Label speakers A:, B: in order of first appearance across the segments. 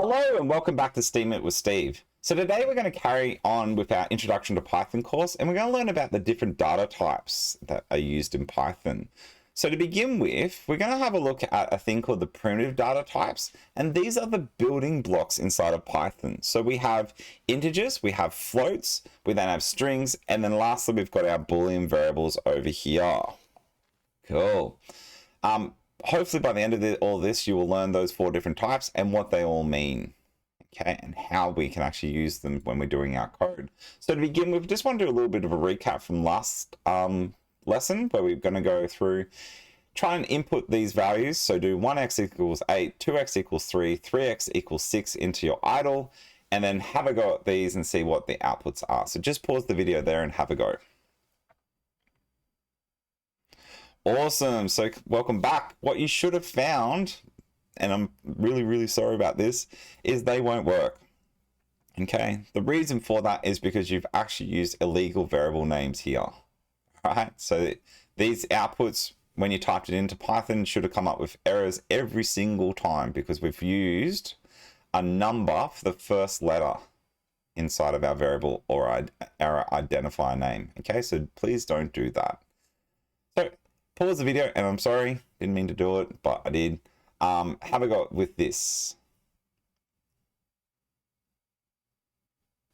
A: Hello and welcome back to Steam It with Steve. So today we're going to carry on with our Introduction to Python course and we're going to learn about the different data types that are used in Python. So to begin with, we're going to have a look at a thing called the primitive data types, and these are the building blocks inside of Python. So we have integers, we have floats, we then have strings, and then lastly we've got our Boolean variables over here. Cool. Hopefully by the end of all this, you will learn those 4 different types and what they all mean, okay, and how we can actually use them when we're doing our code. So to begin with, just want to do a little bit of a recap from last lesson, where we're going to go through, try and input these values. So do 1x equals 8, 2x equals 3, 3x equals 6 into your idle, and then have a go at these and see what the outputs are. So just pause the video there and have a go. Awesome. So welcome back. What you should have found, and I'm really sorry about this, is they won't work. Okay. The reason for that is because you've actually used illegal variable names here. Right. So these outputs, when you typed it into Python, should have come up with errors every single time because we've used a number for the first letter inside of our variable or our identifier name. Okay. So please don't do that. So pause the video, and I'm sorry, didn't mean to do it, but I did. Have a go with this.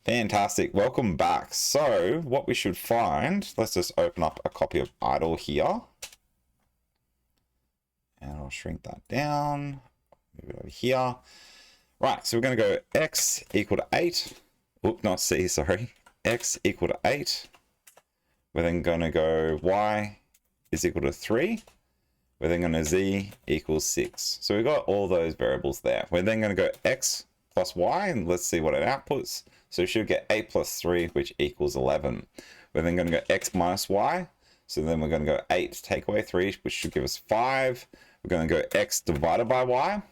A: Fantastic, welcome back. So what we should find, let's just open up a copy of idle here. And I'll shrink that down, move it over here. Right, so we're gonna go x equal to 8. Oop, not c, sorry. X equal to 8. We're then gonna go y is equal to 3. We're then going to z equals 6. So we've got all those variables there. We're then going to go x plus y, and let's see what it outputs. So we should get 8 plus 3, which equals 11. We're then going to go x minus y. So then we're going to go 8 take away 3, which should give us 5. We're going to go x divided by y,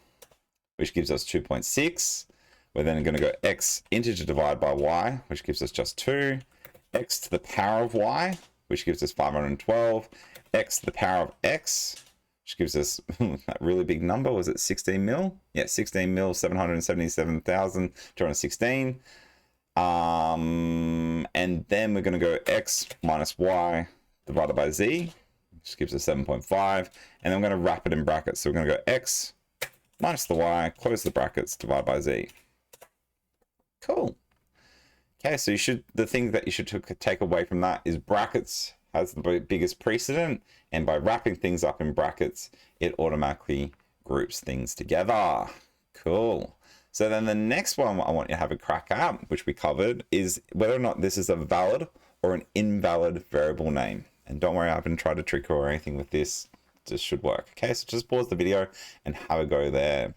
A: which gives us 2.6. We're then going to go x integer divided by y, which gives us just 2. X to the power of y, which gives us 512. X to the power of x, which gives us that really big number. Was it 16 mil? Yeah, 16 mil, 777,216. And then we're going to go x minus y divided by z, which gives us 7.5. And then I'm going to wrap it in brackets. So we're going to go x minus the y, close the brackets, divide by z. Cool. Okay, so the thing that you should take away from that is brackets has the biggest precedent, and by wrapping things up in brackets, it automatically groups things together. Cool. So then the next one I want you to have a crack at, which we covered, is whether or not this is a valid or an invalid variable name. And don't worry, I haven't tried to trick you or anything with this. It just should work. Okay, so just pause the video and have a go there.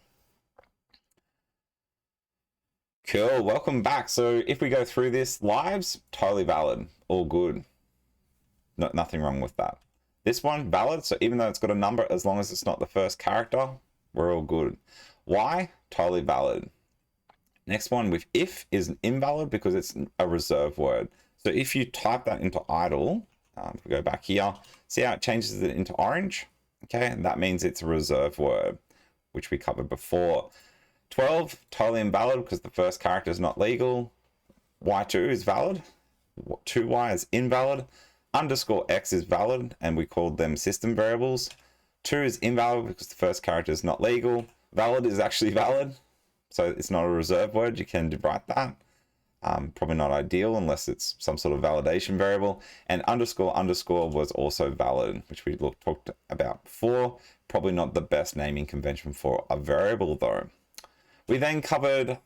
A: Cool, welcome back. So if we go through this, lives, totally valid, all good. Nothing wrong with that. This one, valid, so even though it's got a number, as long as it's not the first character, we're all good. Y, totally valid. Next one with if is invalid because it's a reserve word. So if you type that into idle, if we go back here, see how it changes it into orange? Okay, and that means it's a reserve word, which we covered before. 12, totally invalid because the first character is not legal. Y2 is valid. 2y is invalid. Underscore x is valid, and we called them system variables. 2 is invalid because the first character is not legal. Valid is actually valid, so it's not a reserve word. You can write that. Probably not ideal unless it's some sort of validation variable. And underscore was also valid, which we talked about before. Probably not the best naming convention for a variable though. We then covered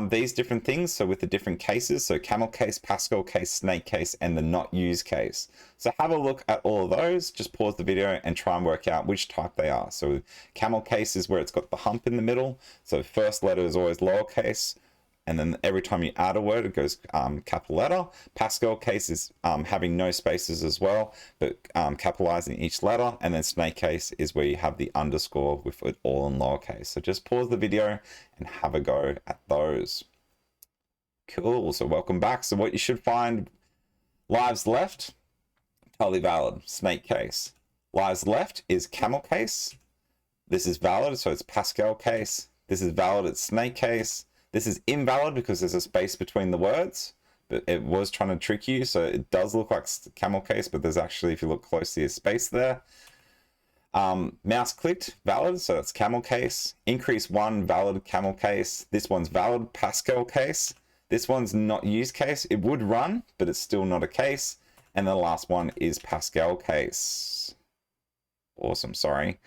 A: these different things, so with the different cases, so camel case, Pascal case, snake case, and the not used case. So have a look at all of those, just pause the video and try and work out which type they are. So camel case is where it's got the hump in the middle, so first letter is always lowercase, and then every time you add a word it goes capital letter. Pascal case is having no spaces as well, but capitalizing each letter. And then snake case is where you have the underscore with it all in lowercase. So just pause the video and have a go at those. Cool, so welcome back. So what you should find, lives left, totally valid, snake case. Lives left is camel case. This is valid, so it's Pascal case. This is valid, it's snake case. This is invalid because there's a space between the words, but it was trying to trick you. So it does look like camel case, but there's actually, if you look closely, a space there. Mouse clicked, valid, so that's camel case. Increase 1, valid, camel case. This one's valid, Pascal case. This one's not use case. It would run, but it's still not a case. And the last one is Pascal case. Awesome, sorry.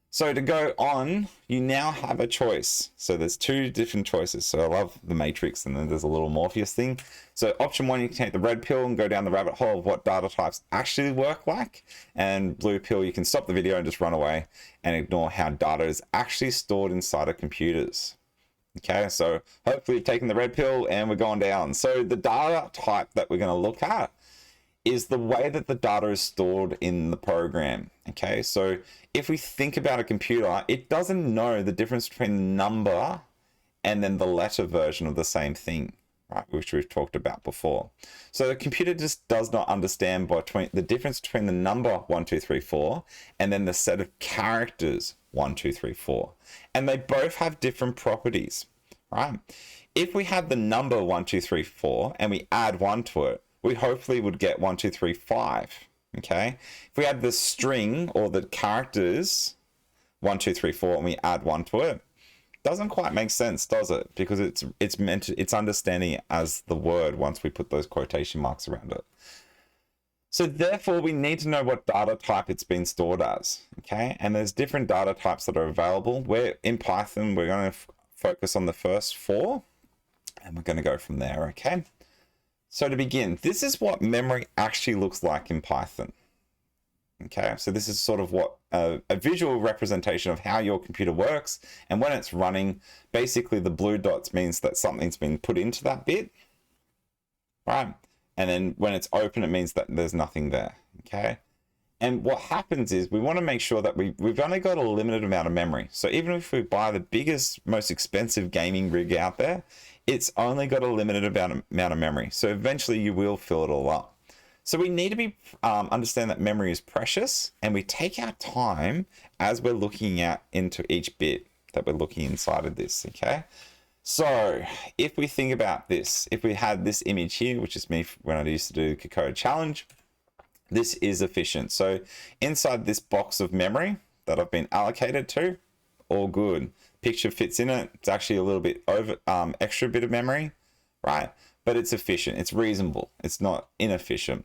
A: So to go on, you now have a choice. So there's 2 different choices. So I love the matrix, and then there's a little Morpheus thing. So option 1, you can take the red pill and go down the rabbit hole of what data types actually work like. And blue pill, you can stop the video and just run away and ignore how data is actually stored inside of computers. Okay, so hopefully you've taken the red pill and we're going down. So the data type that we're going to look at is the way that the data is stored in the program. Okay, so if we think about a computer, it doesn't know the difference between the number and then the letter version of the same thing, right? Which we've talked about before. So the computer just does not understand between the difference between the number 1, 2, 3, 4 and then the set of characters 1, 2, 3, 4. And they both have different properties, right? If we had the number 1, 2, 3, 4 and we add 1 to it, we hopefully would get 1, 2, 3, 5. Okay. If we had the string or the characters 1, 2, 3, 4 and we add 1 to it, doesn't quite make sense, does it? Because it's understanding it as the word once we put those quotation marks around it. So therefore, we need to know what data type it's been stored as. Okay. And there's different data types that are available. In Python, we're going to focus on the first 4 and we're going to go from there. Okay. So to begin, this is what memory actually looks like in Python. Okay, so this is sort of what a visual representation of how your computer works. And when it's running, basically the blue dots means that something's been put into that bit, right? And then when it's open, it means that there's nothing there, okay? And what happens is we want to make sure that we've only got a limited amount of memory. So even if we buy the biggest, most expensive gaming rig out there, it's only got a limited amount of memory. So eventually you will fill it all up. So we need to understand that memory is precious, and we take our time as we're looking into each bit that we're looking inside of this, okay? So if we think about this, if we had this image here, which is me when I used to do the Unicode challenge, this is efficient. So inside this box of memory that I've been allocated to, all good. Picture fits in it. It's actually a little bit over extra bit of memory, right? But it's efficient. It's reasonable. It's not inefficient.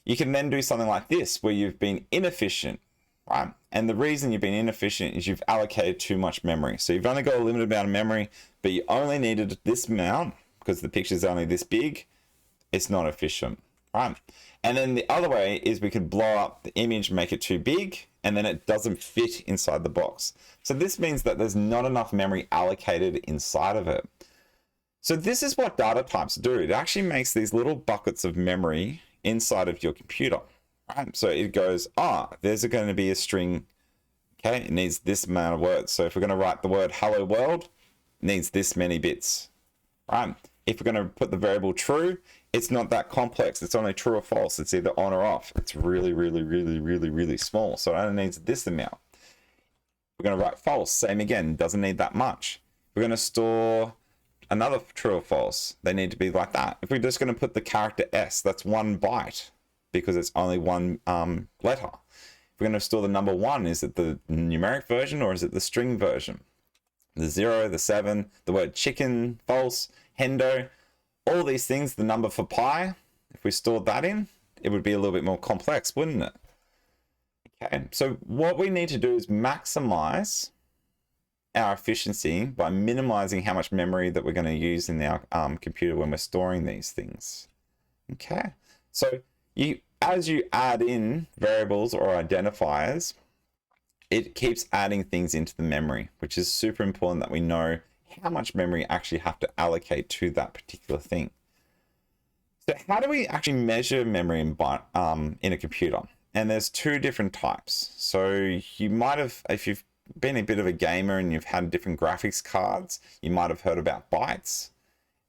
A: You can then do something like this where you've been inefficient, right? And the reason you've been inefficient is you've allocated too much memory. So you've only got a limited amount of memory, but you only needed this amount because the picture is only this big. It's not efficient, right? And then the other way is we could blow up the image, make it too big, and then it doesn't fit inside the box. So this means that there's not enough memory allocated inside of it. So this is what data types do. It actually makes these little buckets of memory inside of your computer, right? So it goes, there's going to be a string, okay? It needs this amount of words. So if we're going to write the word hello world, it needs this many bits, right? If we're going to put the variable true, it's not that complex. It's only true or false. It's either on or off. It's really, really, really, really, really small. So it only needs this amount. We're going to write false. Same again. Doesn't need that much. We're going to store another true or false. They need to be like that. If we're just going to put the character S, that's 1 byte because it's only 1 letter. If we're going to store the number 1, is it the numeric version or is it the string version? The 0, the 7, the word chicken, false, hendo, all these things, the number for pi, if we stored that in, it would be a little bit more complex, wouldn't it? Okay, so what we need to do is maximize our efficiency by minimizing how much memory that we're going to use in our computer when we're storing these things. Okay, so as you add in variables or identifiers, it keeps adding things into the memory, which is super important that we know how much memory actually have to allocate to that particular thing. So how do we actually measure memory in a computer? And there's 2 different types. So you might have, if you've been a bit of a gamer and you've had different graphics cards, you might have heard about bytes.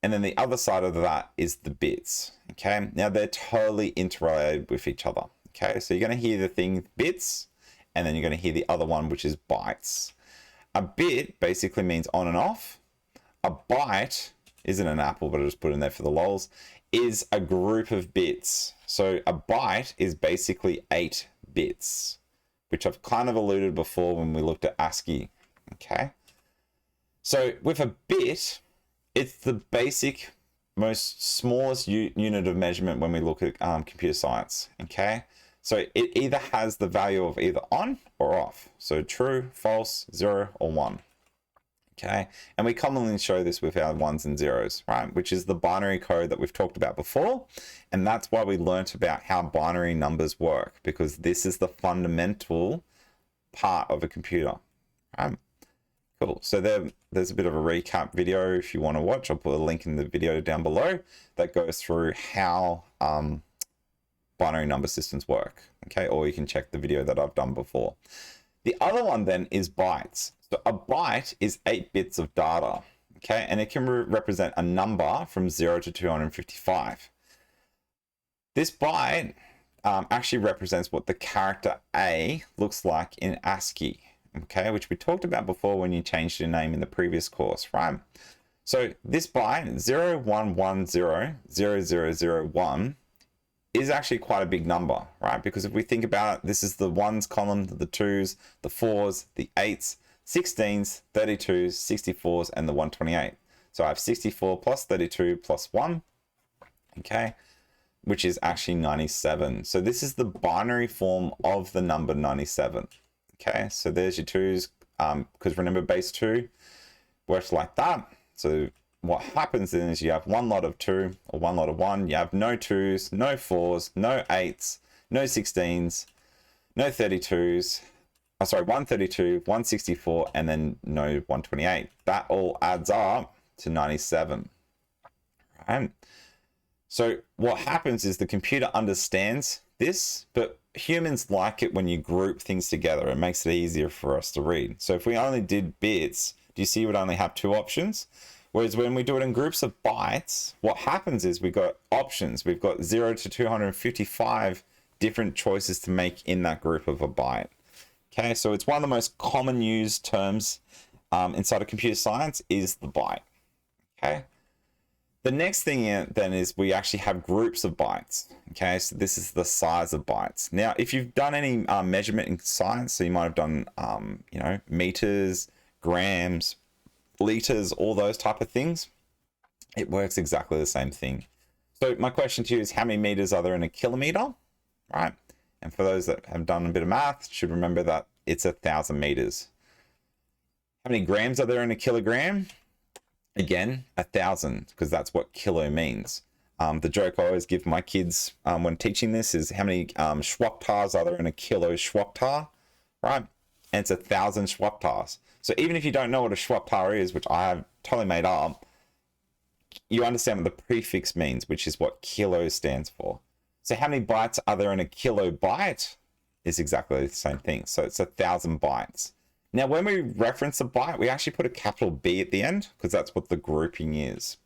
A: And then the other side of that is the bits. Okay, now they're totally interrelated with each other. Okay, so you're going to hear the thing bits, and then you're going to hear the other one, which is bytes. a bit basically means on and off. A byte isn't an apple, but I just put in there for the lols, is a group of bits. So a byte is basically 8 bits, which I've kind of alluded before when we looked at ASCII. Okay. So with a bit, it's the basic, most smallest unit of measurement when we look at computer science. Okay. So it either has the value of either on or off. So true, false, 0, or 1. Okay, and we commonly show this with our ones and zeros, right? Which is the binary code that we've talked about before. And that's why we learnt about how binary numbers work, because this is the fundamental part of a computer, right? Cool. So there's a bit of a recap video if you want to watch. I'll put a link in the video down below that goes through how binary number systems work. Okay, or you can check the video that I've done before. The other one then is bytes. So a byte is 8 bits of data, okay? And it can represent a number from 0 to 255. This byte actually represents what the character A looks like in ASCII, okay? Which we talked about before when you changed your name in the previous course, right? So this byte, 01100001, is actually quite a big number, right? Because if we think about it, this is the ones column, the twos, the fours, the eights, 16s, 32s, 64s, and the 128. So I have 64 plus 32 plus 1, okay, which is actually 97. So this is the binary form of the number 97, okay? So there's your twos, because remember base 2 works like that. So what happens then is you have one lot of 2 or one lot of 1. You have no 2s, no 4s, no 8s, no 16s, no 32s. Oh, sorry, 132, 164, and then no 128. That all adds up to 97. Right? So what happens is the computer understands this, but humans like it when you group things together. It makes it easier for us to read. So if we only did bits, do you see we'd only have 2 options? Whereas when we do it in groups of bytes, what happens is we've got options. We've got 0 to 255 different choices to make in that group of a byte. Okay, so it's one of the most common used terms inside of computer science is the byte. Okay, the next thing then is we actually have groups of bytes. Okay, so this is the size of bytes. Now, if you've done any measurement in science, so you might have done, you know, meters, grams, liters, all those type of things, it works exactly the same thing. So my question to you is, how many meters are there in a kilometer, right? And for those that have done a bit of math, should remember that it's 1,000 meters. How many grams are there in a kilogram? Again, 1,000, because that's what kilo means. The joke I always give my kids when teaching this is how many schwocktars are there in a kilo schwocktar, right? And it's 1,000 schwocktars. So even if you don't know what a schwocktar is, which I have totally made up, you understand what the prefix means, which is what kilo stands for. So how many bytes are there in a kilobyte is exactly the same thing. So it's 1,000 bytes. Now, when we reference a byte, we actually put a capital B at the end because that's what the grouping is.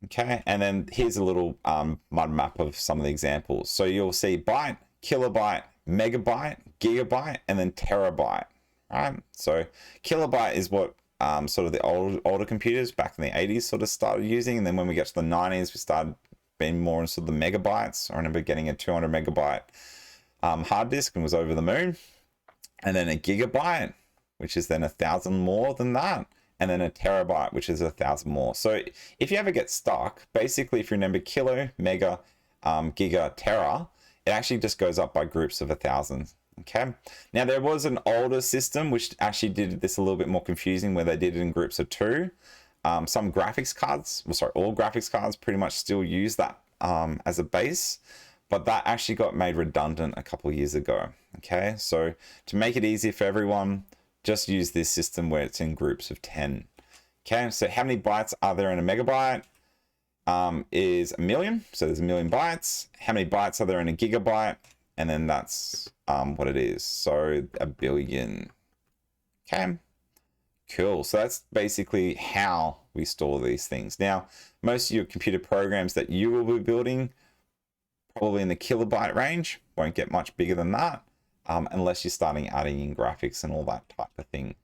A: Okay, and then here's a little mud map of some of the examples. So you'll see byte, kilobyte, megabyte, gigabyte, and then terabyte. Right? So kilobyte is what sort of the older computers back in the 80s sort of started using. And then when we get to the 90s, we started being more into the megabytes. I remember getting a 200 megabyte hard disk and was over the moon. And then a gigabyte, which is then 1,000 more than that. And then a terabyte, which is 1,000 more. So if you ever get stuck, basically if you remember kilo, mega, giga, tera, it actually just goes up by groups of 1,000. Okay. Now there was an older system which actually did this a little bit more confusing, where they did it in groups of 2. Some graphics cards, well, sorry, all graphics cards pretty much still use that as a base, but that actually got made redundant a couple of years ago. Okay, so to make it easier for everyone, just use this system where it's in groups of 10. Okay, so how many bytes are there in a megabyte? Is 1,000,000, so there's 1,000,000 bytes. How many bytes are there in a gigabyte? And then that's what it is, so 1,000,000,000. Okay, cool. So that's basically how we store these things. Now, most of your computer programs that you will be building, probably in the kilobyte range, won't get much bigger than that, unless you're starting adding in graphics and all that type of thing.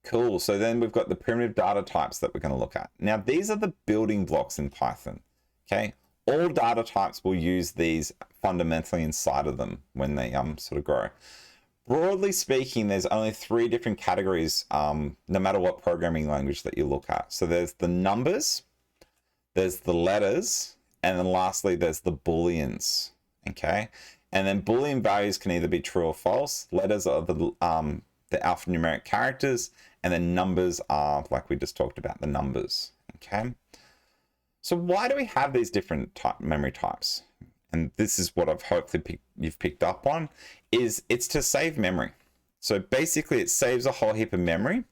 A: Cool. So then we've got the primitive data types that we're going to look at. Now, these are the building blocks in Python. Okay. All data types will use these fundamentally inside of them when they sort of grow. Broadly speaking, there's only 3 different categories, no matter what programming language that you look at. So there's the numbers, there's the letters, and then lastly, there's the Booleans. Okay. And then Boolean values can either be true or false. Letters are the alphanumeric characters, and then numbers are, like we just talked about, the numbers. Okay. So why do we have these different memory types? And this is what I've hopefully you've picked up on, is it's to save memory. So basically it saves a whole heap of memory.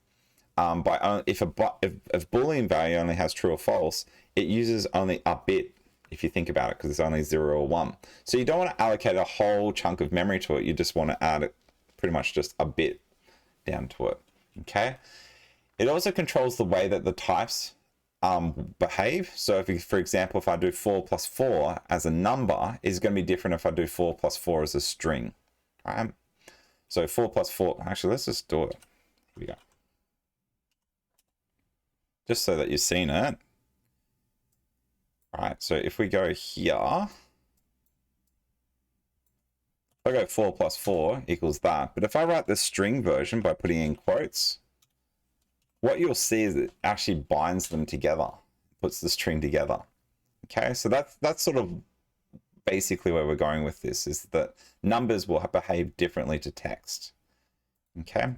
A: If Boolean value only has true or false, it uses only a bit, if you think about it, because it's only 0 or 1. So you don't want to allocate a whole chunk of memory to it. You just want to add pretty much just a bit down to it. Okay. It also controls the way that the types behave. So for example, if I do 4 plus 4 as a number, is going to be different if I do 4 plus 4 as a string. Right? So 4 plus 4, actually, let's just do it. Here we go. Just so that you've seen it. Right, so if we go here, if I go 4 plus 4 equals that. But if I write the string version by putting in quotes, what you'll see is it actually binds them together, puts the string together. Okay, so that's sort of basically where we're going with this, is that numbers will behave differently to text. Okay.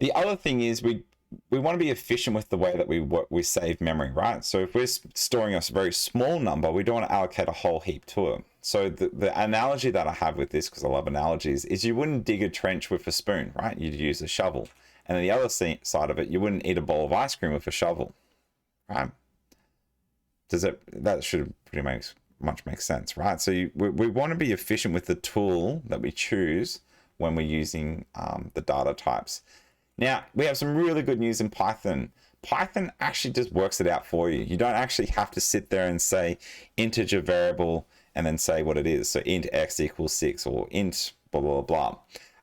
A: The other thing is we want to be efficient with the way that we save memory, right? So if we're storing a very small number, we don't want to allocate a whole heap to it. So the analogy that I have with this, because I love analogies, is you wouldn't dig a trench with a spoon, right? You'd use a shovel. And on the other side of it, you wouldn't eat a bowl of ice cream with a shovel, right? That should pretty much make sense, right? So we want to be efficient with the tool that we choose when we're using the data types. Now, we have some really good news in Python. Python actually just works it out for you. You don't actually have to sit there and say integer variable and then say what it is. So int x equals 6 or int blah, blah, blah.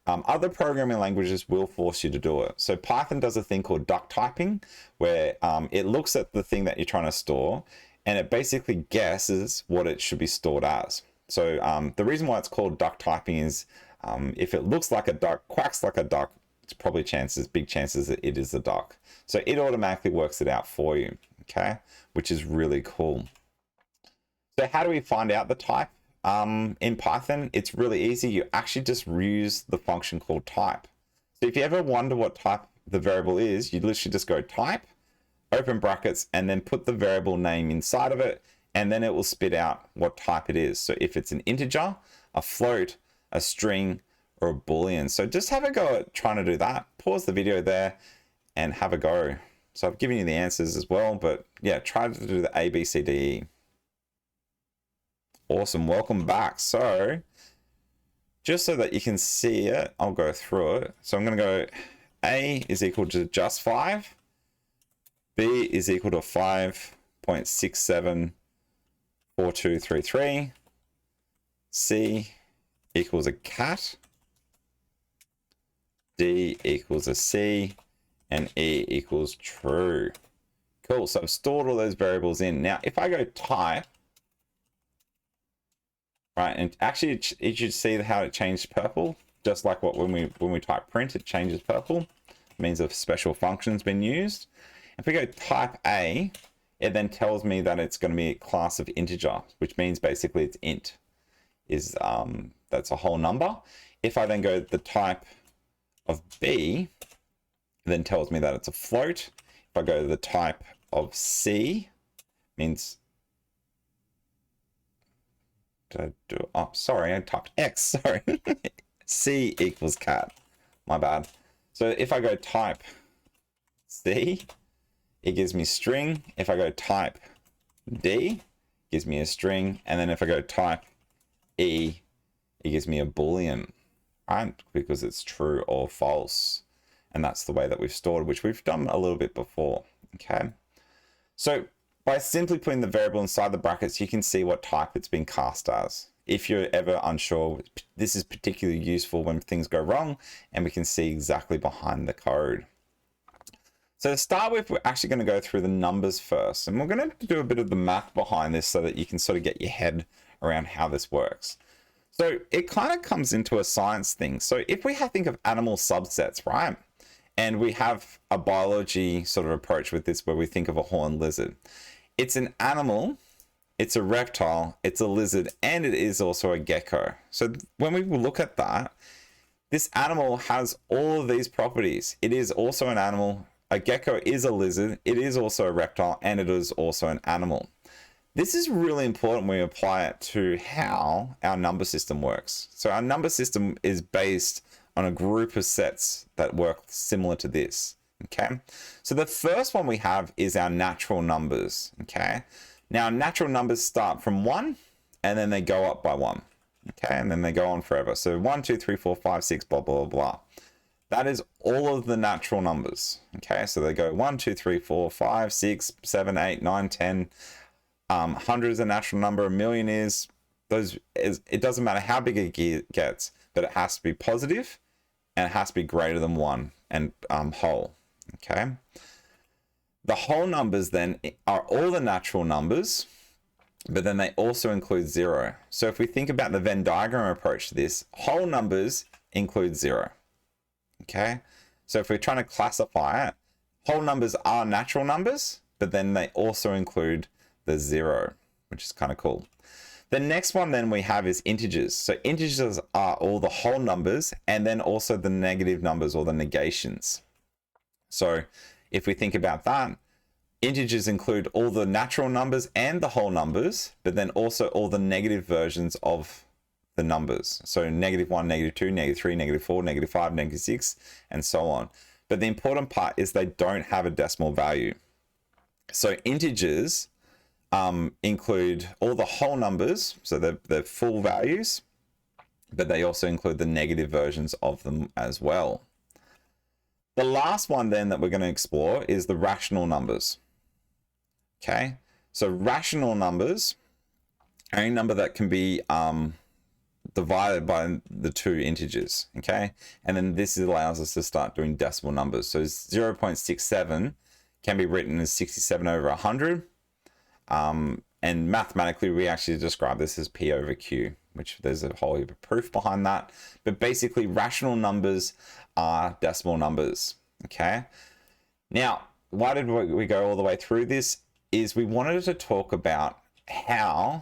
A: Other programming languages will force you to do it. So Python does a thing called duct typing, where it looks at the thing that you're trying to store and it basically guesses what it should be stored as. So the reason why it's called duct typing is if it looks like a duck, quacks like a duck, it's probably big chances that it is a duck. So it automatically works it out for you, okay? Which is really cool. So how do we find out the type? In Python, it's really easy. You actually just use the function called type. So if you ever wonder what type the variable is, you literally just go type, open brackets, and then put the variable name inside of it, and then it will spit out what type it is. So if it's an integer, a float, a string, or a Boolean. So just have a go at trying to do that. Pause the video there and have a go. So I've given you the answers as well, but yeah, try to do the A, B, C, D, E. Awesome, welcome back. So just so that you can see it, I'll go through it. So I'm gonna go A is equal to just 5. B is equal to 5.674233. C equals a cat. D equals a C. And E equals true. Cool, so I've stored all those variables in. Now, if I go type, right, and actually you should see how it changed purple, just like what when we type print, it changes purple. It means a special function's been used. If we go type A, it then tells me that it's going to be a class of integer, which means basically it's int. That's a whole number. If I then go the type of B, it then tells me that it's a float. If I go to the type of C, means sorry, I typed X, sorry. C equals cat, my bad. So if I go type C, it gives me string. If I go type D, it gives me a string. And then if I go type E, it gives me a Boolean, right? Because it's true or false. And that's the way that we've stored, which we've done a little bit before, okay? So by simply putting the variable inside the brackets, you can see what type it's been cast as. If you're ever unsure, this is particularly useful when things go wrong and we can see exactly behind the code. So to start with, we're actually going to go through the numbers first, and we're going to do a bit of the math behind this so that you can sort of get your head around how this works. So it kind of comes into a science thing. So if we think of animal subsets, right? And we have a biology sort of approach with this where we think of a horned lizard. It's an animal, it's a reptile, it's a lizard, and it is also a gecko. So when we look at that, this animal has all of these properties. It is also an animal. A gecko is a lizard. It is also a reptile, and it is also an animal. This is really important when we apply it to how our number system works. So our number system is based on a group of sets that work similar to this. Okay. So the first one we have is our natural numbers. Okay. Now natural numbers start from 1 and then they go up by 1. Okay. And then they go on forever. So 1, 2, 3, 4, 5, 6, blah, blah, blah. That is all of the natural numbers. Okay. So they go 1, 2, 3, 4, 5, 6, 7, 8, 9, 10. 100 is a natural number. A million is, it doesn't matter how big it gets, but it has to be positive and it has to be greater than 1 and whole. Okay. The whole numbers then are all the natural numbers, but then they also include 0. So if we think about the Venn diagram approach to this, whole numbers include 0. Okay. So if we're trying to classify it, whole numbers are natural numbers, but then they also include the 0, which is kind of cool. The next one then we have is integers. So integers are all the whole numbers and then also the negative numbers or the negations. So if we think about that, integers include all the natural numbers and the whole numbers, but then also all the negative versions of the numbers. So -1, -2, -3, -4, -5, -6, and so on. But the important part is they don't have a decimal value. So integers include all the whole numbers, so they're full values, but they also include the negative versions of them as well. The last one then that we're going to explore is the rational numbers. Okay, so rational numbers are any number that can be divided by the two integers. Okay, and then this allows us to start doing decimal numbers. So 0.67 can be written as 67 over 100. And mathematically, we actually describe this as P over Q, which there's a whole heap of proof behind that. But basically, rational numbers are decimal numbers. Okay. Now, why did we go all the way through this? Is we wanted to talk about how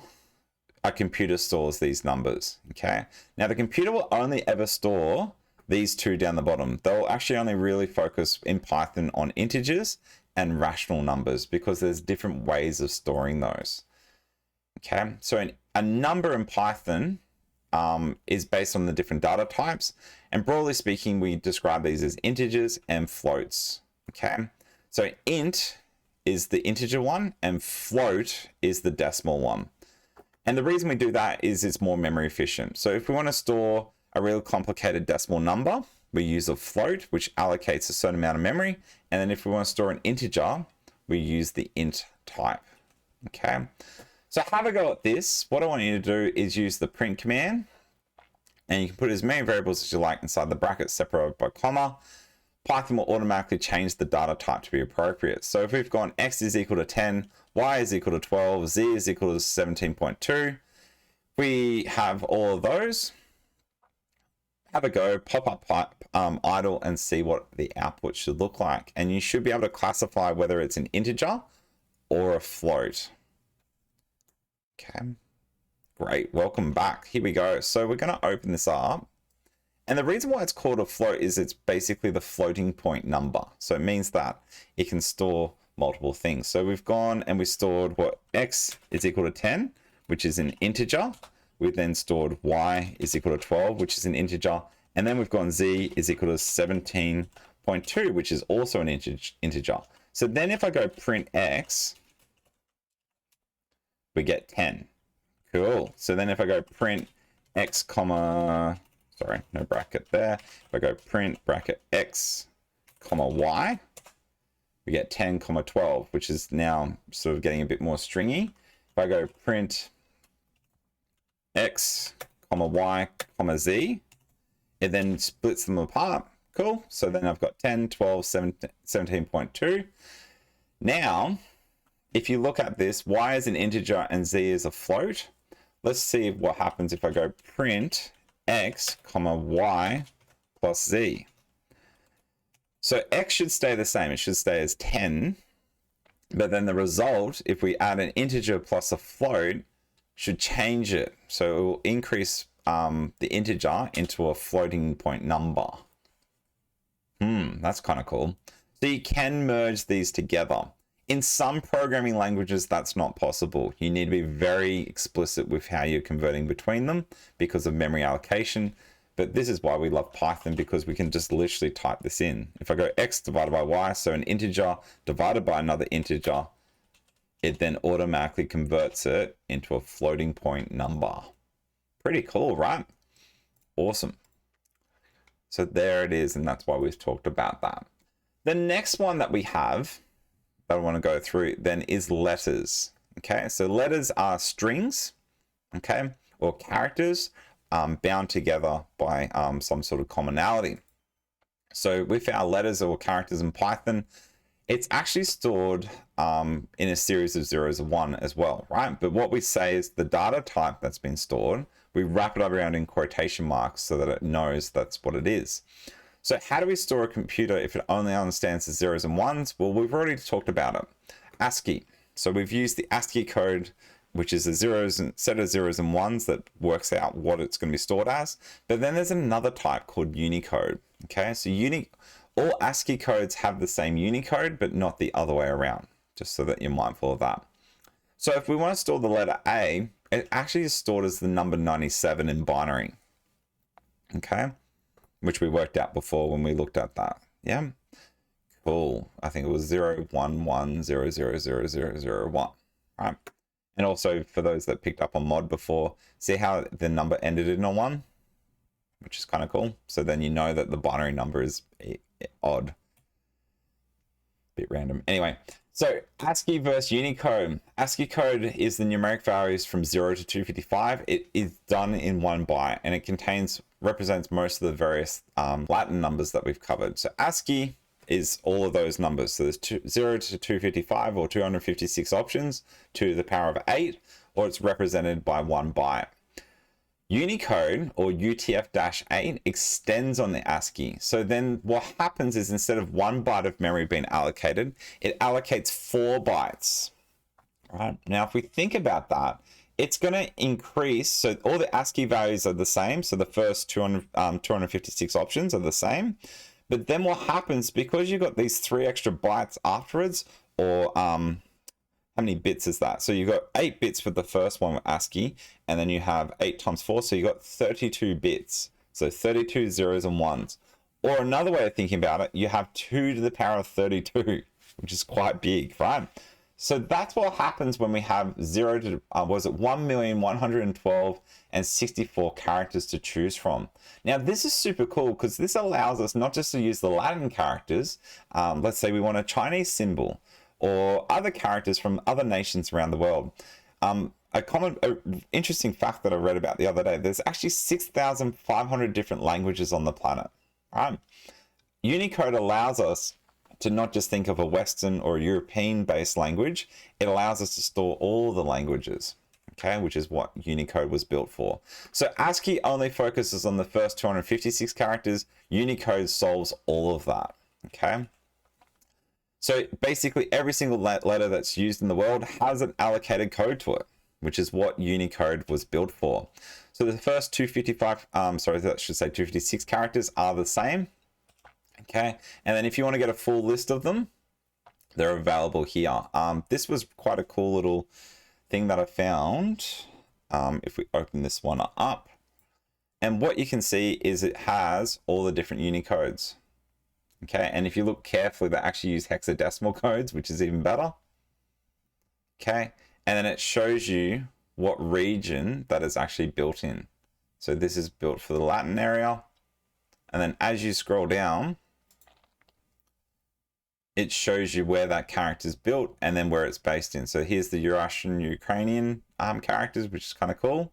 A: a computer stores these numbers. Okay. Now, the computer will only ever store these two down the bottom. They'll actually only really focus in Python on integers and rational numbers because there's different ways of storing those. Okay, so a number in Python is based on the different data types, and broadly speaking, we describe these as integers and floats. Okay, so int is the integer one and float is the decimal one. And the reason we do that is it's more memory efficient. So if we want to store a real complicated decimal number, we use a float, which allocates a certain amount of memory. And then if we want to store an integer, we use the int type. Okay. So have a go at this. What I want you to do is use the print command, and you can put as many variables as you like inside the brackets separated by comma. Python will automatically change the data type to be appropriate. So if we've gone x is equal to 10, y is equal to 12, z is equal to 17.2, we have all of those. Have a go, pop up idle and see what the output should look like. And you should be able to classify whether it's an integer or a float. Okay, great, welcome back. Here we go. So we're going to open this up. And the reason why it's called a float is it's basically the floating point number. So it means that it can store multiple things. So we've gone and we stored what x is equal to 10, which is an integer. We've then stored y is equal to 12, which is an integer. And then we've gone z is equal to 17.2, which is also an integer. So then if I go print x, we get 10. Cool. So then if I go print x comma, sorry, no bracket there. If I go print bracket x comma y, we get 10 comma 12, which is now sort of getting a bit more stringy. If I go print x comma y comma z, it then splits them apart Cool. So then I've got 10, 12, 17.2. Now, if you look at this, y is an integer and z is a float. Let's see what happens if I go print x, comma, y plus z. So x should stay the same. It should stay as 10. But then the result, if we add an integer plus a float, should change it. So it will increase the integer into a floating point number. That's kind of cool. So you can merge these together. In some programming languages, that's not possible. You need to be very explicit with how you're converting between them because of memory allocation. But this is why we love Python, because we can just literally type this in. If I go x divided by y, so an integer divided by another integer, it then automatically converts it into a floating point number. Pretty cool, right? Awesome. So there it is, and that's why we've talked about that. The next one that we have that I want to go through then is letters. Okay, so letters are strings, okay, or characters bound together by some sort of commonality. So with our letters or characters in Python, it's actually stored in a series of zeros and one as well, right? But what we say is the data type that's been stored, we wrap it around in quotation marks so that it knows that's what it is. So how do we store a computer if it only understands the zeros and ones? Well, we've already talked about it. ASCII. So we've used the ASCII code, which is a set of zeros and ones that works out what it's going to be stored as. But then there's another type called Unicode. Okay, so all ASCII codes have the same Unicode, but not the other way around, just so that you're mindful of that. So if we want to store the letter A, it actually is stored as the number 97 in binary. Okay, which we worked out before when we looked at that. Yeah, cool. I think it was 011000001, right? And also for those that picked up on mod before, see how the number ended in a 1, which is kind of cool. So then you know that the binary number is odd. Bit random. Anyway, so ASCII versus Unicode. ASCII code is the numeric values from 0 to 255. It is done in 1 byte, and it represents most of the various Latin numbers that we've covered. So ASCII is all of those numbers. So there's 0 to 255 or 256 options, 2 to the power of 8, or it's represented by 1 byte. Unicode, or UTF-8, extends on the ASCII. So then what happens is instead of 1 byte of memory being allocated, it allocates 4 bytes. Right? Now, if we think about that, it's going to increase. So all the ASCII values are the same. So the first 256 options are the same. But then what happens, because you've got these 3 extra bytes afterwards, or how many bits is that? So you've got 8 bits for the first one with ASCII, and then you have 8 times 4, so you've got 32 bits. So 32 zeros and ones. Or another way of thinking about it, you have 2 to the power of 32, which is quite big, right? So that's what happens when we have 0 to, 1,112 and 64 characters to choose from. Now, this is super cool because this allows us not just to use the Latin characters. Let's say we want a Chinese symbol or other characters from other nations around the world. Interesting fact that I read about the other day, there's actually 6,500 different languages on the planet, right? Unicode allows us to not just think of a Western or European-based language. It allows us to store all the languages, okay, which is what Unicode was built for. So ASCII only focuses on the first 256 characters. Unicode solves all of that, okay? So basically every single letter that's used in the world has an allocated code to it, which is what Unicode was built for. So the first 256 characters are the same. Okay, and then if you want to get a full list of them, they're available here. This was quite a cool little thing that I found. If we open this one up, and what you can see is it has all the different Unicodes. Okay, and if you look carefully, they actually use hexadecimal codes, which is even better. Okay, and then it shows you what region that is actually built in. So this is built for the Latin area, and then as you scroll down, it shows you where that character is built and then where it's based in. So here's the Russian, Ukrainian characters, which is kind of cool.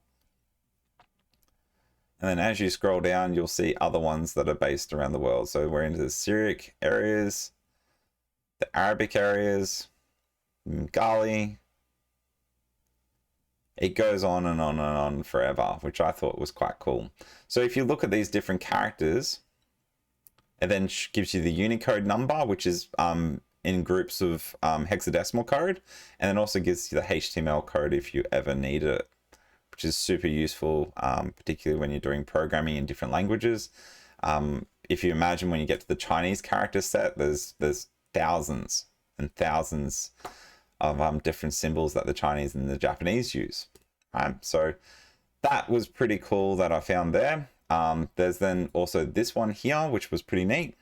A: And then as you scroll down, you'll see other ones that are based around the world. So we're into the Syriac areas, the Arabic areas, Bengali. It goes on and on and on forever, which I thought was quite cool. So if you look at these different characters, it then gives you the Unicode number, which is in groups of hexadecimal code, and then also gives you the HTML code if you ever need it, which is super useful, particularly when you're doing programming in different languages. If you imagine when you get to the Chinese character set, there's thousands and thousands of different symbols that the Chinese and the Japanese use. So that was pretty cool that I found there. There's then also this one here, which was pretty neat.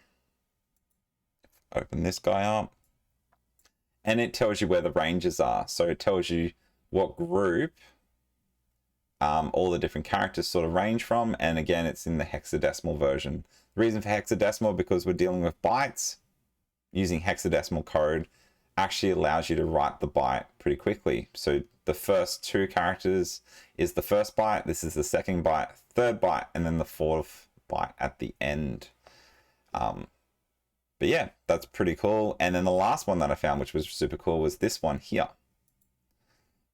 A: Open this guy up. And it tells you where the ranges are. So it tells you what group all the different characters sort of range from. And again, it's in the hexadecimal version. The reason for hexadecimal, because we're dealing with bytes, using hexadecimal code actually allows you to write the byte pretty quickly. So the first two characters is the first byte, this is the second byte, third byte, and then the fourth byte at the end. But yeah, that's pretty cool. And then the last one that I found, which was super cool, was this one here.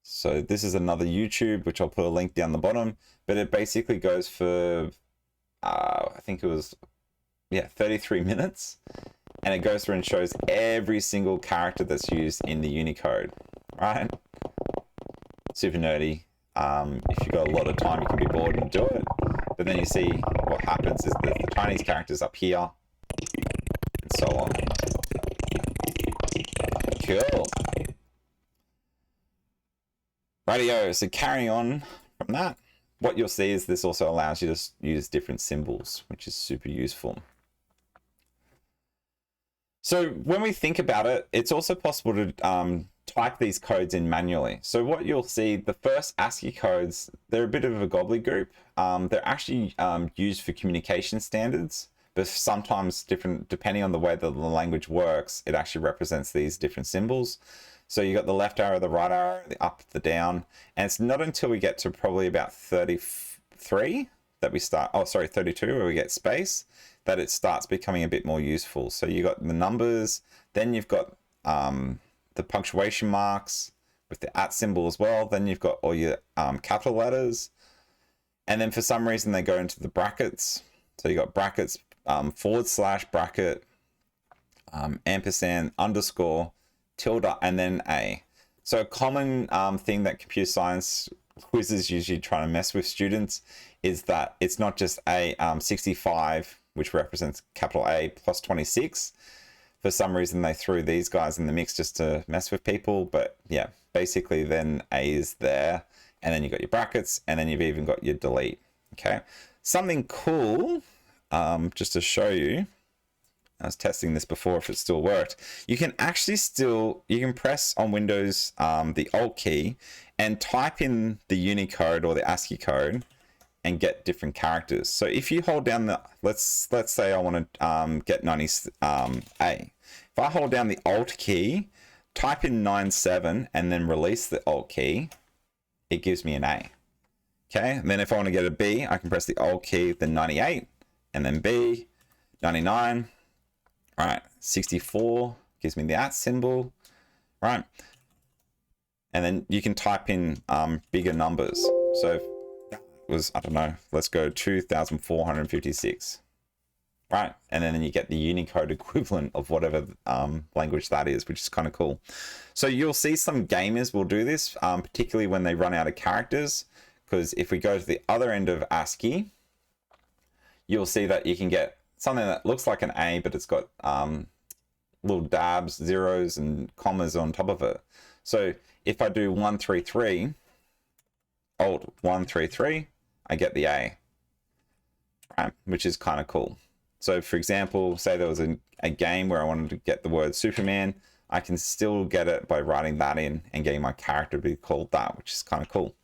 A: So this is another YouTube, which I'll put a link down the bottom, but it basically goes for, I think it was, 33 minutes. And it goes through and shows every single character that's used in the Unicode, right? Super nerdy. If you've got a lot of time, you can be bored and do it. But then you see what happens is the Chinese characters up here, and so on. Cool. Rightio, so carrying on from that, what you'll see is this also allows you to use different symbols, which is super useful. So when we think about it, it's also possible to type these codes in manually. So what you'll see, the first ASCII codes, they're a bit of a gobbledygook. They're actually used for communication standards, but sometimes different, depending on the way that the language works, it actually represents these different symbols. So you got the left arrow, the right arrow, the up, the down, and it's not until we get to probably about 33 that we start, 32, where we get space, that it starts becoming a bit more useful. So you got the numbers, then you've got the punctuation marks with the @ symbol as well. Then you've got all your capital letters. And then for some reason they go into the brackets. So you got brackets, / bracket, ampersand, underscore, tilde, and then a. So a common thing that computer science quizzes usually try to mess with students is that it's not just a 65, which represents capital A, plus 26. For some reason, they threw these guys in the mix just to mess with people. But yeah, basically then A is there. And then you've got your brackets. And then you've even got your delete. Okay. Something cool, just to show you. I was testing this before if it still worked. You can actually you can press on Windows the Alt key and type in the Unicode or the ASCII code and get different characters. So if you hold down the, let's say I want to get 90 A. If I hold down the Alt key, type in 97 and then release the Alt key, it gives me an A. Okay, and then if I want to get a B, I can press the Alt key, then 98, and then B, 99, right, 64 gives me the @ symbol, right? And then you can type in bigger numbers. So was, I don't know, let's go 2,456, right? And then you get the Unicode equivalent of whatever language that is, which is kind of cool. So you'll see some gamers will do this, particularly when they run out of characters, because if we go to the other end of ASCII, you'll see that you can get something that looks like an A, but it's got little dabs, zeros, and commas on top of it. So if I do 133, Alt 133, I get the A, right? Which is kind of cool. So for example, say there was a game where I wanted to get the word Superman, I can still get it by writing that in and getting my character to be called that, which is kind of cool.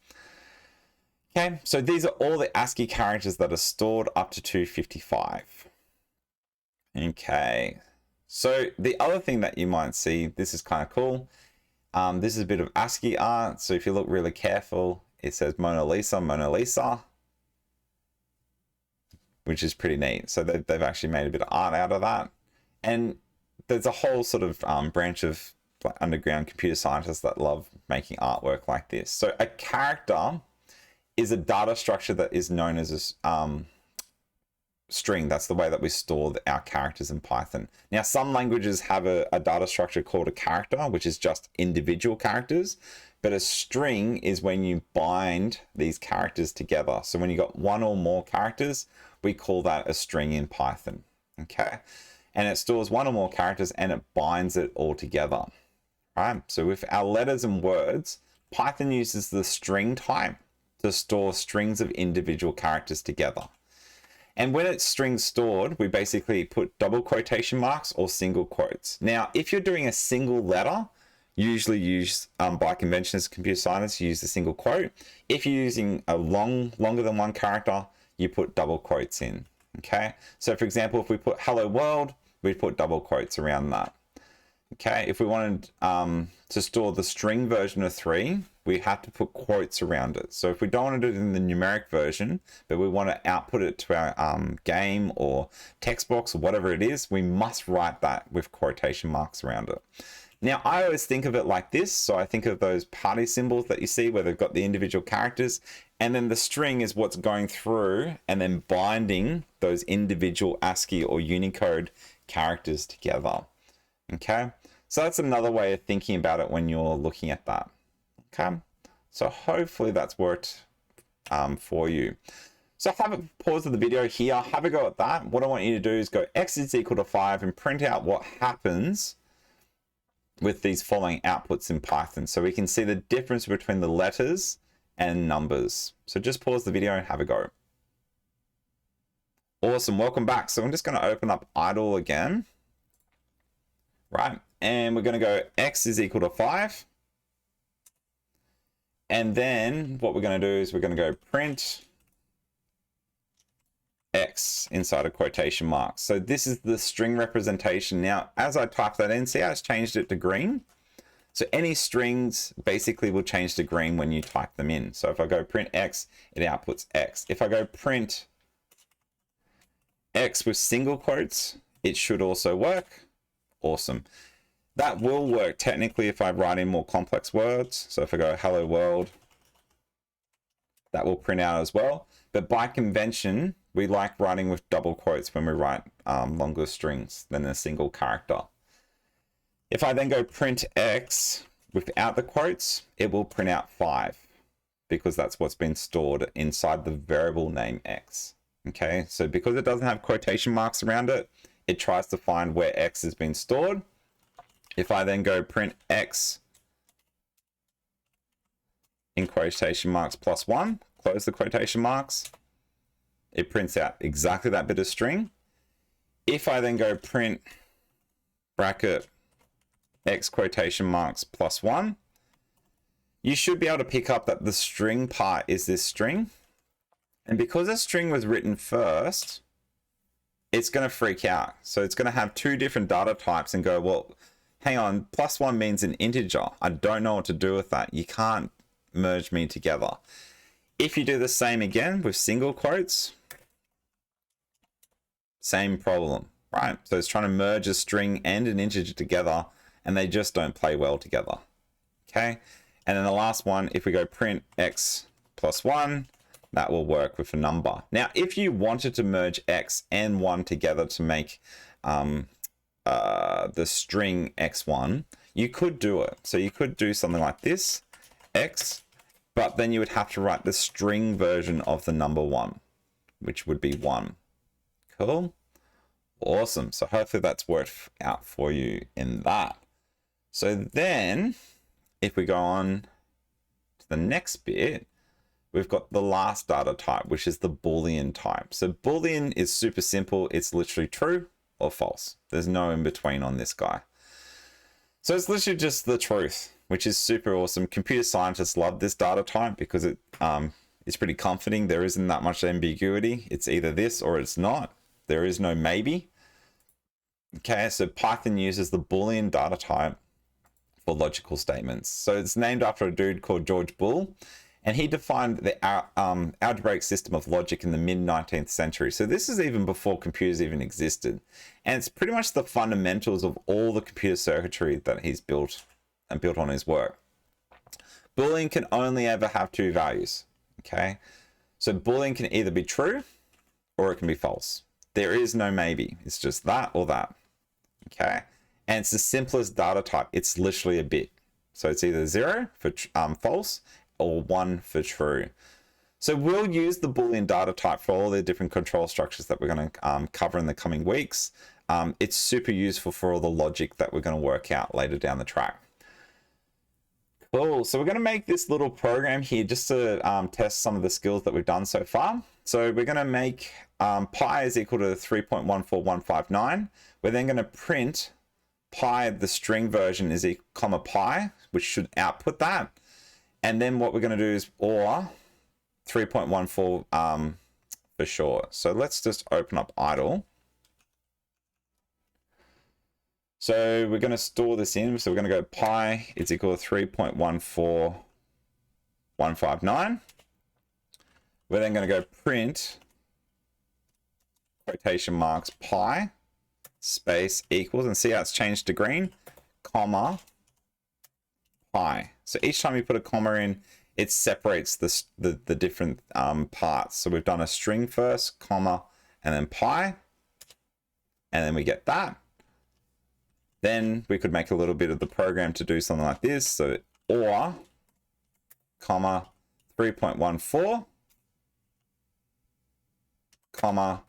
A: Okay, so these are all the ASCII characters that are stored up to 255. Okay, so the other thing that you might see, this is kind of cool. This is a bit of ASCII art. So if you look really careful, it says Mona Lisa, Mona Lisa. which is pretty neat. So they've actually made a bit of art out of that. And there's a whole sort of branch of underground computer scientists that love making artwork like this. So a character is a data structure that is known as a string. That's the way that we store our characters in Python. Now, some languages have a data structure called a character, which is just individual characters. But a string is when you bind these characters together. So when you got one or more characters, we call that a string in Python. Okay. And it stores one or more characters and it binds it all together. Right. So with our letters and words, Python uses the string type to store strings of individual characters together. And when it's string stored, we basically put double quotation marks or single quotes. Now, if you're doing a single letter, usually use, by convention as computer scientists, use the single quote. If you're using a longer than one character, you put double quotes in. Okay. So for example, if we put hello world, we put double quotes around that. Okay. If we wanted to store the string version of 3, we have to put quotes around it. So if we don't want to do it in the numeric version, but we want to output it to our game or text box or whatever it is, we must write that with quotation marks around it. Now, I always think of it like this. So I think of those party symbols that you see where they've got the individual characters, and then the string is what's going through and then binding those individual ASCII or Unicode characters together. Okay. So that's another way of thinking about it when you're looking at that. Okay. So hopefully that's worked for you. So have a pause of the video here, have a go at that. What I want you to do is go x is equal to 5 and print out what happens with these following outputs in Python. So we can see the difference between the letters and numbers. So just pause the video and have a go. Awesome, welcome back. So I'm just going to open up idle again. Right, and we're going to go x is equal to 5. And then what we're going to do is we're going to go print x inside of quotation marks. So this is the string representation. Now, as I type that in, see how it's changed it to green? So any strings basically will change to green when you type them in. So if I go print x, it outputs x. If I go print x with single quotes, it should also work. Awesome. That will work technically if I write in more complex words. So if I go hello world, that will print out as well. But by convention, we like writing with double quotes when we write longer strings than a single character. If I then go print x without the quotes, it will print out 5 because that's what's been stored inside the variable name x. Okay, so because it doesn't have quotation marks around it, it tries to find where x has been stored. If I then go print x in quotation marks plus 1, close the quotation marks, it prints out exactly that bit of string. If I then go print bracket x quotation marks plus 1, you should be able to pick up that the string part is this string. And because a string was written first, it's going to freak out. So it's going to have 2 different data types and go, well, hang on, plus 1 means an integer. I don't know what to do with that. You can't merge me together. If you do the same again with single quotes, same problem, right? So it's trying to merge a string and an integer together, and they just don't play well together. Okay. And then the last one, if we go print x plus 1, that will work with a number. Now, if you wanted to merge x and 1 together to make the string x1, you could do it. So you could do something like this, x, but then you would have to write the string version of the number 1, which would be 1. Cool. Awesome. So hopefully that's worked out for you in that. So then if we go on to the next bit, we've got the last data type, which is the Boolean type. So Boolean is super simple. It's literally true or false. There's no in between on this guy. So it's literally just the truth, which is super awesome. Computer scientists love this data type because it's pretty comforting. There isn't that much ambiguity. It's either this or it's not. There is no maybe. Okay, so Python uses the Boolean data type for logical statements. So it's named after a dude called George Boole, And he defined the algebraic system of logic in the mid-19th century. So this is even before computers even existed. And it's pretty much the fundamentals of all the computer circuitry that he's built and built on his work. Boolean can only ever have two values, okay? So Boolean can either be true or it can be false. There is no maybe. It's just that or that, okay? And it's the simplest data type. It's literally a bit. So it's either 0 for false or 1 for true. So we'll use the Boolean data type for all the different control structures that we're going to cover in the coming weeks. It's super useful for all the logic that we're going to work out later down the track. Cool. So we're going to make this little program here just to test some of the skills that we've done so far. So we're going to make pi is equal to 3.14159. We're then going to print pi, the string version, is comma pi, which should output that. And then what we're going to do is or 3.14 for short. So let's just open up idle. So we're going to store this in. So we're going to go pi is equal to 3.14159. We're then going to go print quotation marks pi space equals, and see how it's changed to green, comma pi. So each time you put a comma in, it separates the different parts. So we've done a string first, comma, and then pi, and then we get that. Then we could make a little bit of the program to do something like this. So or, comma, 3.14, comma,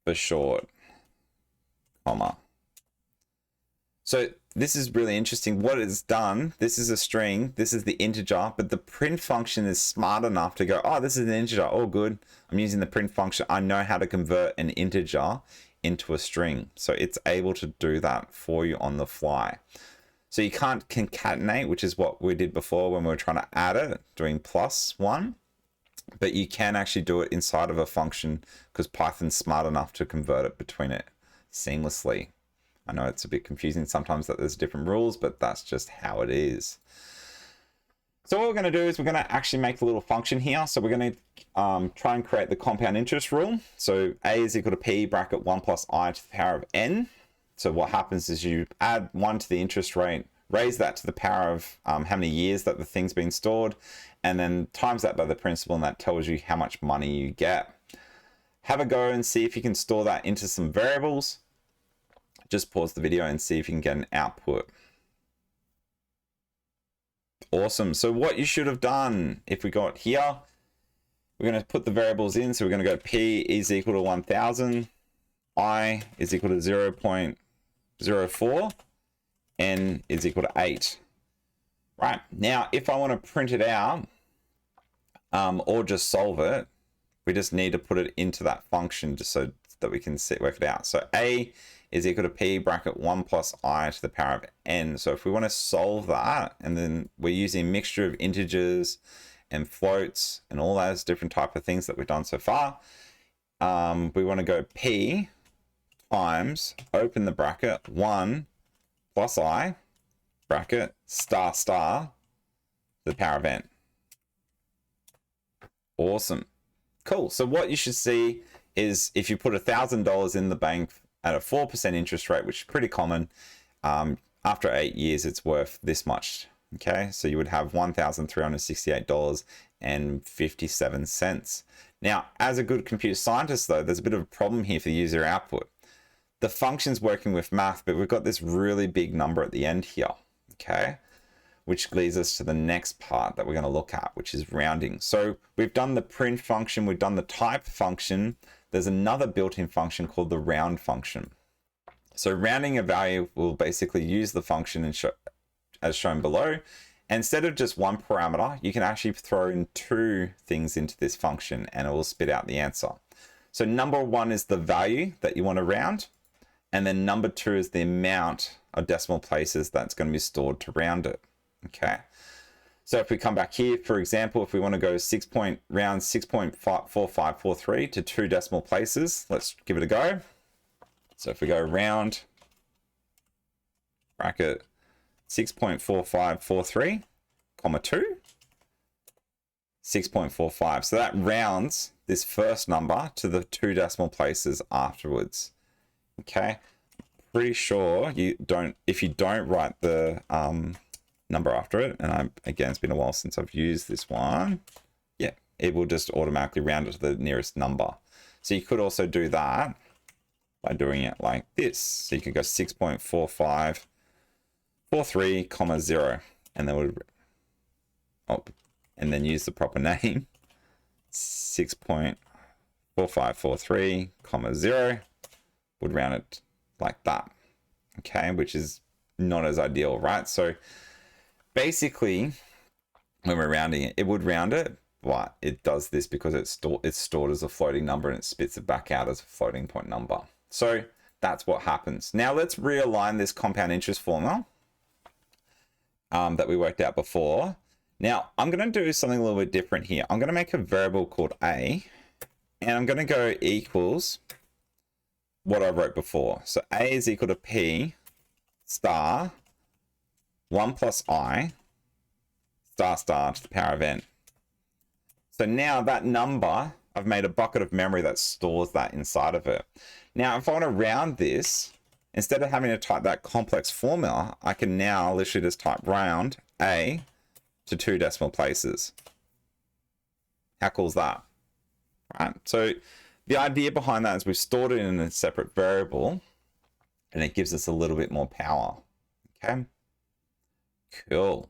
A: for short, comma. So this is really interesting. What it's done, this is a string, this is the integer, but the print function is smart enough to go, oh, this is an integer, oh good, I'm using the print function, I know how to convert an integer into a string. So it's able to do that for you on the fly. So you can't concatenate, which is what we did before when we were trying to add it, doing +1. But you can actually do it inside of a function because Python's smart enough to convert it between it seamlessly. I know it's a bit confusing sometimes that there's different rules, but that's just how it is. So what we're going to do is we're going to actually make a little function here. So we're going to try and create the compound interest rule. So a is equal to p bracket 1 plus I to the power of n. So what happens is you add 1 to the interest rate, raise that to the power of how many years that the thing's been stored, and then times that by the principal, and that tells you how much money you get. Have a go and see if you can store that into some variables. Just pause the video and see if you can get an output. Awesome. So what you should have done, if we got here, we're going to put the variables in. So we're going to go p is equal to 1000, I is equal to 0.04, n is equal to 8. Right, now if I want to print it out or just solve it, we just need to put it into that function just so that we can work it out. So a is equal to p bracket 1 plus I to the power of n. So if we want to solve that, and then we're using a mixture of integers and floats and all those different type of things that we've done so far, we want to go p times, open the bracket, 1 plus I, bracket, star star, to the power of n. Awesome. Cool. So what you should see is if you put $1,000 in the bank at a 4% interest rate, which is pretty common, after 8 years, it's worth this much. Okay, so you would have $1,368.57. Now, as a good computer scientist, though, there's a bit of a problem here for the user output. The function's working with math, but we've got this really big number at the end here. Okay, which leads us to the next part that we're going to look at, which is rounding. So we've done the print function, we've done the type function. There's another built-in function called the round function. So rounding a value will basically use the function and as shown below. Instead of just one parameter, you can actually throw in 2 things into this function and it will spit out the answer. So number 1 is the value that you want to round. And then number 2 is the amount of decimal places that's going to be stored to round it. Okay. So if we come back here, for example, if we want to go round 6.4543 to 2 decimal places, let's give it a go. So if we go round bracket 6.4543, comma 2, 6.45. So that rounds this first number to the 2 decimal places afterwards. Okay, pretty sure you don't, if you don't write the number after it, and again, it's been a while since I've used this one. Yeah, it will just automatically round it to the nearest number. So you could also do that by doing it like this. So you could go 6.4543, comma 0, and then and then use the proper name, 6.4543, comma 0, would round it like that. Okay, which is not as ideal, right? So basically, when we're rounding it, it would round it, but it does this because it's stored as a floating number and it spits it back out as a floating point number. So that's what happens. Now let's realign this compound interest formula that we worked out before. Now I'm going to do something a little bit different here. I'm going to make a variable called a, and I'm going to go equals what I wrote before. So a is equal to p star 1 plus I star star to the power of n. So now that number, I've made a bucket of memory that stores that inside of it. Now, if I want to round this, instead of having to type that complex formula, I can now literally just type round a to 2 decimal places. How cool is that? Right. So the idea behind that is we've stored it in a separate variable, and it gives us a little bit more power. Okay. Cool.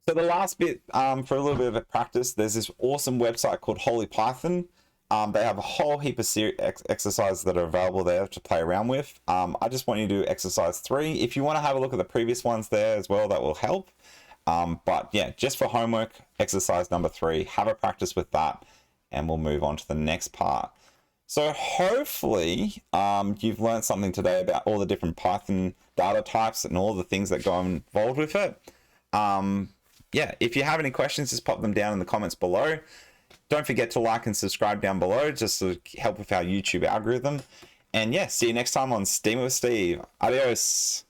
A: So the last bit, for a little bit of a practice, there's this awesome website called Holy Python. They have a whole heap of exercises that are available there to play around with. I just want you to do exercise 3. If you want to have a look at the previous ones there as well, that will help. But yeah, just for homework, exercise number 3, have a practice with that, and we'll move on to the next part. So hopefully you've learned something today about all the different Python data types and all the things that go involved with it. Yeah, if you have any questions, just pop them down in the comments below. Don't forget to like and subscribe down below just to help with our YouTube algorithm. And yeah, see you next time on Steam with Steve. Adios.